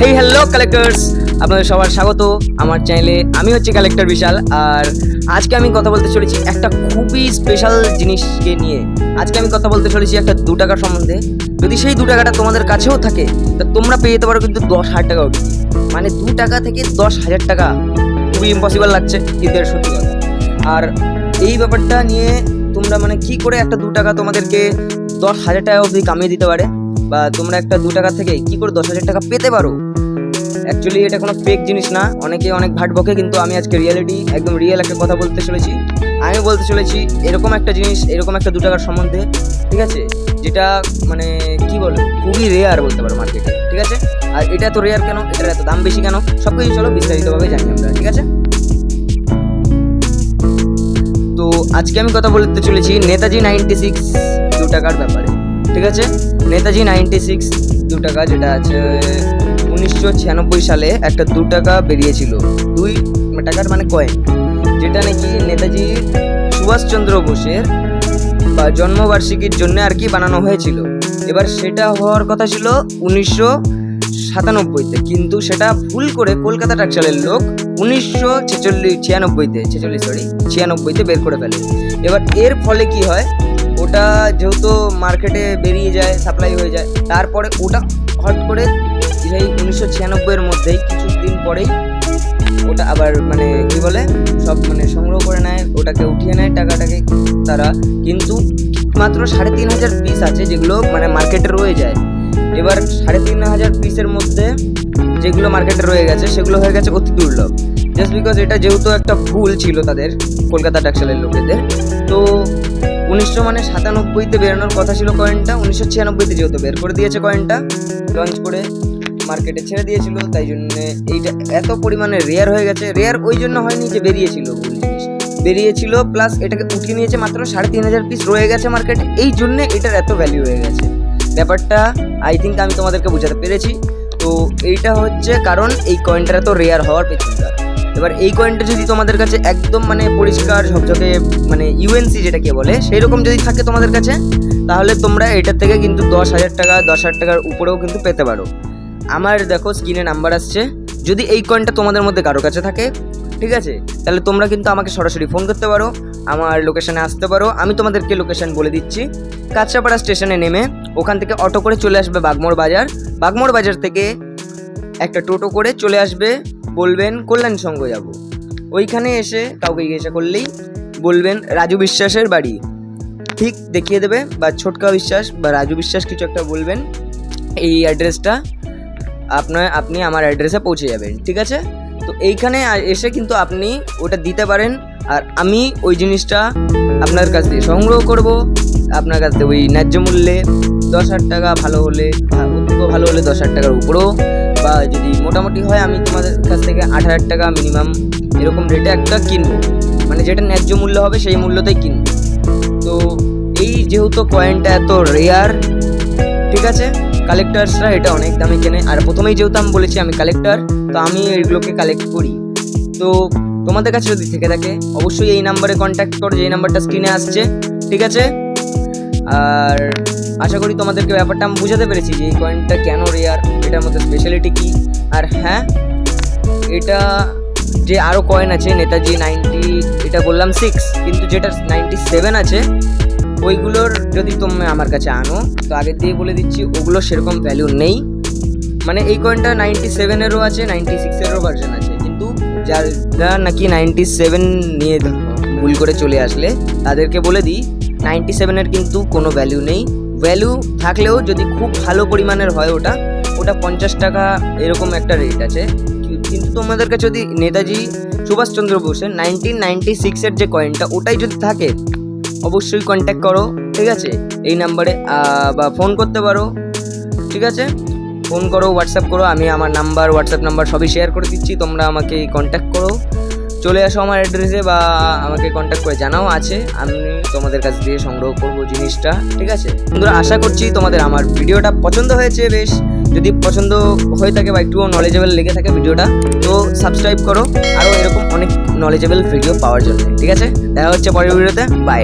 Hey hello collectors, আপনাদের সবার স্বাগত আমার চ্যানেলে। আমি হচ্ছে কালেক্টর বিশাল, আর আজকে আমি কথা বলতে চলেছি একটা খুবই স্পেশাল জিনিসকে নিয়ে। আজকে আমি কথা বলতে চলেছি একটা 2 টাকার সম্বন্ধে। যদি সেই 2 টাকাটা তোমাদের কাছেও থাকে তা তোমরা পেয়ে যেতে পারো কিন্তু 10,000 টাকা অবধি। মানে 2 টাকা থেকে 10,000 টাকা খুবই ইম্পসিবল লাগছে, কিন্তু এর সত্যি কথা। আর এই ব্যাপারটা নিয়ে তোমরা মানে কি করে একটা 2 টাকা তোমাদেরকে 10,000 টাকা অবধি কামিয়ে দিতে পারে, বা তোমরা একটা 2 টাকা থেকে কি করে 10,000 টাকা পেতে পারো। অ্যাকচুয়ালি এটা কোনো ফেক জিনিস না, অনেকে অনেক ভাট বকে, কিন্তু আমি আজকে রিয়েলিটি একদম রিয়েল একটা কথা বলতে চলেছি। আমি বলতে চলেছি এরকম একটা জিনিস, এরকম একটা 2 টাকার সম্বন্ধে, ঠিক আছে, যেটা মানে কি বলবো খুবই রেয়ার বলতে পারো মার্কেটে, ঠিক আছে। আর এটা এত রেয়ার কেন, এটার এত দাম বেশি কেন, সব কিছু চলো বিস্তারিতভাবে জানি আমরা, ঠিক আছে। তো আজকে আমি কথা বলতে চলেছি নেতাজি 96 2 টাকার ব্যাপারে, ঠিক আছে। নেতাজি 96 2 টাকা যেটা আছে 1996 সালে একটা 2 টাকা বেরিয়েছিল, 2 টাকার মানে কয়েন, যেটা নাকি নেতাজি সুভাষচন্দ্র বোসের বা জন্মবার্ষিকীর জন্য আর কি বানানো হয়েছিল। এবার সেটা হওয়ার কথা ছিল 1997-তে, কিন্তু সেটা ভুল করে কলকাতা টাকশালের লোক 1996-তে বের করে ফেলে। এবার এর ফলে কি হয়, ওটা যেহেতু মার্কেটে বেরিয়ে যায়, সাপ্লাই হয়ে যায়, তারপরে ওটা হট করে এই 1996-এর মধ্যেই কিছুদিন পরেই ওটা আবার মানে কি বলে সব মানে সংগ্রহ করে নেয়, ওটাকে উঠিয়ে নেয় টাকাটাকে তারা। কিন্তু মাত্র 3,500 পিস আছে যেগুলো মানে মার্কেটে রয়ে যায়। এবার 3,500 পিসের মধ্যে যেগুলো মার্কেটে রয়ে গেছে সেগুলো হয়ে গেছে অতি দুর্লভ, জাস্ট বিকজ এটা যেহেতু একটা ভুল ছিল তাদের কলকাতা টাকশালের লোকেদের। তো 1997-তে বেরোনোর কথা ছিল কয়েনটা, 1996-তে যেহেতু বের করে দিয়েছে কয়েনটা, লঞ্চ করে মার্কেটে ছেড়ে দিয়েছিল, তাই জন্য এইটা এত পরিমাণে রেয়ার হয়ে গেছে। রেয়ার ওই জন্য হয়নি যে বেরিয়েছিল ভুল জিনিস, বেরিয়েছিল প্লাস এটাকে উঠিয়ে নিয়েছে, মাত্র 3,500 পিস রয়ে গেছে মার্কেটে, এই জন্যে এটার এত ভ্যালু হয়ে গেছে। ব্যাপারটা আই থিঙ্ক আমি তোমাদেরকে বোঝাতে পেরেছি। তো এইটা হচ্ছে কারণ এই কয়েনটার এত রেয়ার হওয়ার পেছনটা। এবার এই কয়েনটা যদি তোমাদের কাছে একদম মানে পরিষ্কার ঝকঝকে মানে ইউএনসি যেটাকে বলে সেই রকম যদি থাকে তোমাদের কাছে, তাহলে তোমরা এটার থেকে কিন্তু 10,000 টাকা 10,000 টাকার উপরেও কিন্তু পেতে পারো। আমার দেখো স্ক্রিনে নাম্বার আসছে, যদি এই কয়েনটা তোমাদের মধ্যে কারো কাছে থাকে, ঠিক আছে, তাহলে তোমরা কিন্তু আমাকে সরাসরি ফোন করতে পারো, আমার লোকেশানে আসতে পারো। আমি তোমাদেরকে লোকেশান বলে দিচ্ছি। কাঁচরাপাড়া স্টেশনে নেমে ওখান থেকে অটো করে চলে আসবে বাগমোড় বাজার, বাগমোড় বাজার থেকে একটা টোটো করে চলে আসবে, বলবেন কল্যাণ সংঘ যাব। ওইখানে এসে কাউকে জিজ্ঞাসা করলেই বলবেন রাজু বিশ্বাসের বাড়ি, ঠিক দেখিয়ে দেবে, বা ছোটকা বিশ্বাস বা রাজু বিশ্বাস কিছু একটা বলবেন, এই অ্যাড্রেসটা আপনি আমার অ্যাড্রেসে পৌঁছে যাবেন, ঠিক আছে। তো এইখানে এসে কিন্তু আপনি ওটা দিতে পারেন, আর আমি ওই জিনিসটা আপনার কাছ থেকে সংগ্রহ করব, আপনার কাছ থেকে ওই ন্যায্য মূল্যে 10,000 টাকা, ভালো হলে ওর থেকেও ভালো হলে 10,000 টাকার উপরেও, বা যদি মোটামুটি হয় আমি তোমাদের কাছ থেকে 8,000 টাকা মিনিমাম এরকম রেটে একটা কিনবো, মানে যেটা ন্যায্য মূল্য হবে সেই মূল্যতেই কিনবো। তো এই যেহেতু কয়েনটা এত রেয়ার, ঠিক আছে, কালেক্টার্সরা এটা অনেক দামে কেনে। আর প্রথমেই যেহেতু আমি বলেছি আমি কালেক্টর, তো আমি এগুলোকে কালেক্ট করি। তো তোমাদের কাছে যদি থেকে থাকে অবশ্যই এই নাম্বারে কন্ট্যাক্ট করো, যে নাম্বারটা স্ক্রিনে আসছে, ঠিক আছে। আর আশা করি তোমাদেরকে ব্যাপারটা আমি বুঝাতে পেরেছি যে এই কয়েনটা কেন রেয়ার, এটার মধ্যে স্পেশালিটি কী। আর হ্যাঁ, এটা যে আরও কয়েন আছে নেতাজি 90, এটা বললাম 6, কিন্তু যেটা 97 আছে ওইগুলোর যদি তুমি আমার কাছে আনো, তো আগের দিয়ে বলে দিচ্ছি ওগুলো সেরকম ভ্যালু নেই। মানে এই কয়েনটা 97-এরও আছে, 96-এরও ভার্জন আছে, কিন্তু যারা নাকি 97 নিয়ে ভুল করে চলে আসলে তাদেরকে বলে দিই 97-এর কিন্তু কোনো ভ্যালু নেই। ভ্যালু থাকলেও যদি খুব ভালো পরিমাণের হয় ওটা 50 টাকা এরকম একটা রেট আছে। কিন্তু তোমাদের কাছে যদি নেতাজি সুভাষচন্দ্র বোসের 1996-এর যে কয়েনটা ওটাই যদি থাকে অবশ্যই কন্ট্যাক্ট করো, ঠিক আছে, এই নাম্বারে, বা ফোন করতে পারো, ঠিক আছে, ফোন করো, হোয়াটসঅ্যাপ করো, আমি আমার নাম্বার হোয়াটসঅ্যাপ নাম্বার সবই শেয়ার করে দিচ্ছি, তোমরা আমাকে কন্ট্যাক্ট করো, চলে আসো আমার অ্যাড্রেসে, বা আমাকে কন্ট্যাক্ট করে জানাও আছে, আমি তোমাদের কাছ দিয়ে সংগ্রহ করবো জিনিসটা, ঠিক আছে। বন্ধুরা, আশা করছি তোমাদের আমার ভিডিওটা পছন্দ হয়েছে বেশ। যদি পছন্দ হয়ে থাকে বা একটুও নলেজেবল লেগে থাকে ভিডিওটা, তো সাবস্ক্রাইব করো আরও এরকম অনেক নলেজেবল ভিডিও পাওয়ার জন্য, ঠিক আছে। দেখা হচ্ছে পরের ভিডিওতে, বাই।